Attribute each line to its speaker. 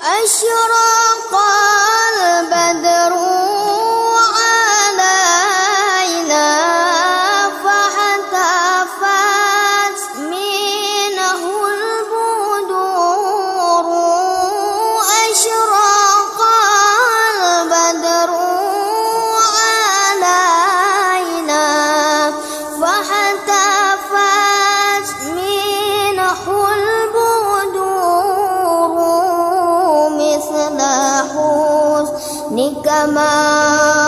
Speaker 1: أشرق البدر علينا فاحتفت منه البدور. أشرق البدر علينا فاحتفت منه البدور مثل حسنك ما